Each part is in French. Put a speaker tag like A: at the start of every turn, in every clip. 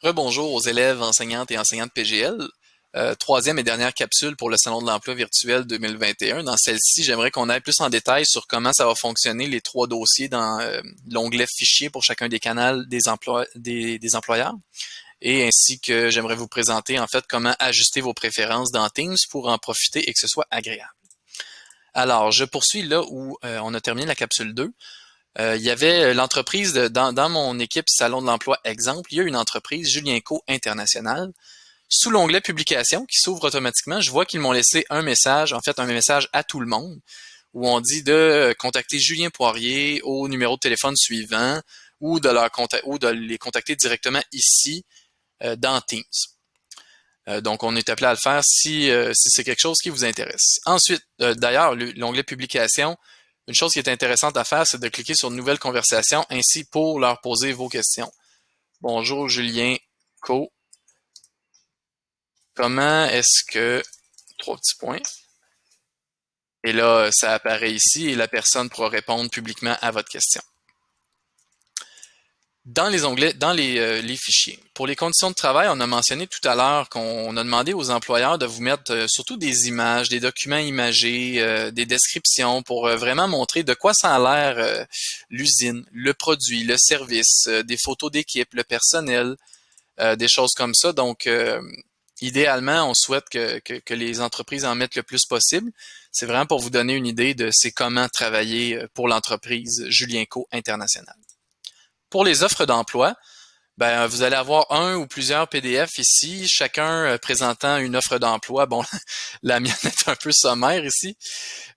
A: Rebonjour aux élèves, enseignantes et enseignants de PGL. Troisième et dernière capsule pour le Salon de l'emploi virtuel 2021. Dans celle-ci, j'aimerais qu'on aille plus en détail sur comment ça va fonctionner les trois dossiers dans l'onglet Fichiers pour chacun des canaux des employeurs. Et ainsi que j'aimerais vous présenter en fait comment ajuster vos préférences dans Teams pour en profiter et que ce soit agréable. Alors, je poursuis là où on a terminé la capsule 2. Il y avait l'entreprise dans mon équipe Salon de l'emploi exemple, il y a une entreprise Julien Co International. Sous l'onglet publication qui s'ouvre automatiquement, je vois qu'ils m'ont laissé un message, en fait un message à tout le monde, où on dit de contacter Julien Poirier au numéro de téléphone suivant ou de les contacter directement ici dans Teams. Donc, on est appelé à le faire si c'est quelque chose qui vous intéresse. Ensuite, d'ailleurs, l'onglet publication, une chose qui est intéressante à faire, c'est de cliquer sur Nouvelle conversation, ainsi pour leur poser vos questions. Bonjour Julien Co. Comment est-ce que... Trois petits points. Et là, ça apparaît ici et la personne pourra répondre publiquement à votre question. Dans les onglets, dans les fichiers. Pour les conditions de travail, on a mentionné tout à l'heure qu'on a demandé aux employeurs de vous mettre surtout des images, des documents imagés, des descriptions pour vraiment montrer de quoi ça a l'air l'usine, le produit, le service, des photos d'équipe, le personnel, des choses comme ça. Donc, idéalement, on souhaite que les entreprises en mettent le plus possible. C'est vraiment pour vous donner une idée de c'est comment travailler pour l'entreprise Julien Co International. Pour les offres d'emploi, ben, vous allez avoir un ou plusieurs PDF ici, chacun présentant une offre d'emploi. Bon, la mienne est un peu sommaire ici,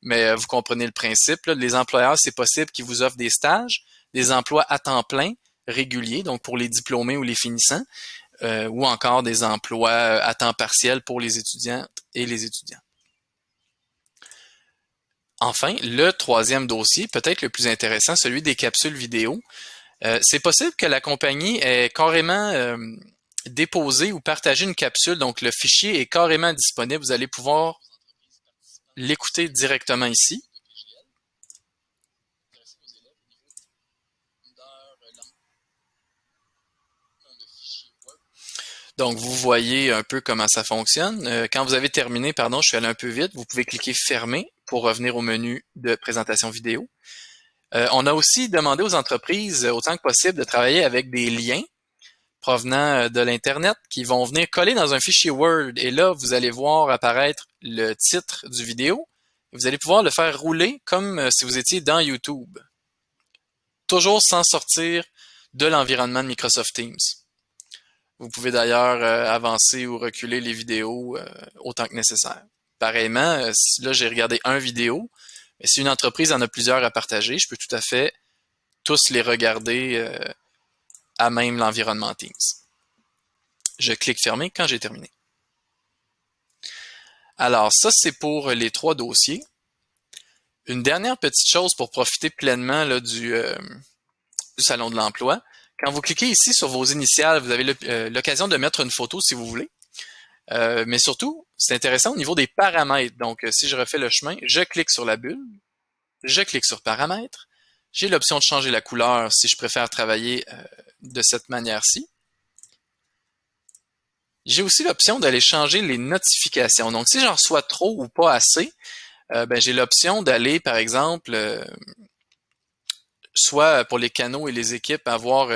A: mais vous comprenez le principe. Là. Les employeurs, c'est possible qu'ils vous offrent des stages, des emplois à temps plein, réguliers, donc pour les diplômés ou les finissants, ou encore des emplois à temps partiel pour les étudiantes et les étudiants. Enfin, le troisième dossier, peut-être le plus intéressant, celui des capsules vidéo. C'est possible que la compagnie ait carrément déposé ou partagé une capsule, donc le fichier est carrément disponible. Vous allez pouvoir l'écouter directement ici. Donc, vous voyez un peu comment ça fonctionne. Quand vous avez terminé, pardon, je suis allé un peu vite, vous pouvez cliquer Fermer pour revenir au menu de présentation vidéo. On a aussi demandé aux entreprises, autant que possible, de travailler avec des liens provenant de l'Internet qui vont venir coller dans un fichier Word. Et là, vous allez voir apparaître le titre du vidéo. Vous allez pouvoir le faire rouler comme si vous étiez dans YouTube. Toujours sans sortir de l'environnement de Microsoft Teams. Vous pouvez d'ailleurs avancer ou reculer les vidéos autant que nécessaire. Pareillement, là j'ai regardé un vidéo, mais si une entreprise en a plusieurs à partager, je peux tout à fait tous les regarder à même l'environnement Teams. Je clique fermer quand j'ai terminé. Alors ça, c'est pour les trois dossiers. Une dernière petite chose pour profiter pleinement là, du Salon de l'emploi. Quand vous cliquez ici sur vos initiales, vous avez l'occasion de mettre une photo si vous voulez. Mais surtout, c'est intéressant au niveau des paramètres. Donc, si je refais le chemin, je clique sur la bulle, je clique sur paramètres. J'ai l'option de changer la couleur si je préfère travailler de cette manière-ci. J'ai aussi l'option d'aller changer les notifications. Donc, si j'en reçois trop ou pas assez, ben, j'ai l'option d'aller, par exemple, soit pour les canaux et les équipes, avoir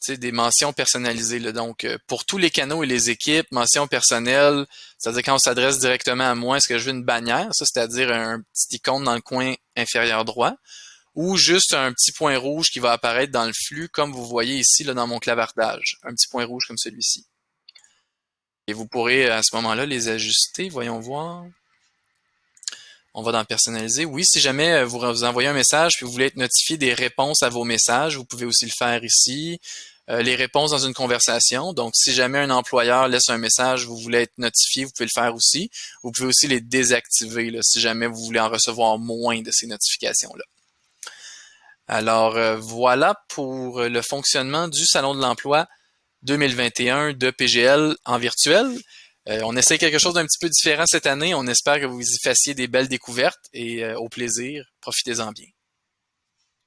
A: des mentions personnalisées. Là. Donc, pour tous les canaux et les équipes, mention personnelle, c'est-à-dire quand on s'adresse directement à moi, est-ce que je veux une bannière, ça, c'est-à-dire un petit icône dans le coin inférieur droit, ou juste un petit point rouge qui va apparaître dans le flux, comme vous voyez ici là, dans mon clavardage. Un petit point rouge comme celui-ci. Et vous pourrez à ce moment-là les ajuster. Voyons voir. On va dans personnaliser. Oui, si jamais vous envoyez un message puis vous voulez être notifié des réponses à vos messages, vous pouvez aussi le faire ici. Les réponses dans une conversation. Donc, si jamais un employeur laisse un message, vous voulez être notifié, vous pouvez le faire aussi. Vous pouvez aussi les désactiver là, si jamais vous voulez en recevoir moins de ces notifications-là. Alors, voilà pour le fonctionnement du Salon de l'emploi 2021 de PGL en virtuel. On essaie quelque chose d'un petit peu différent cette année. On espère que vous y fassiez des belles découvertes et au plaisir, profitez-en bien.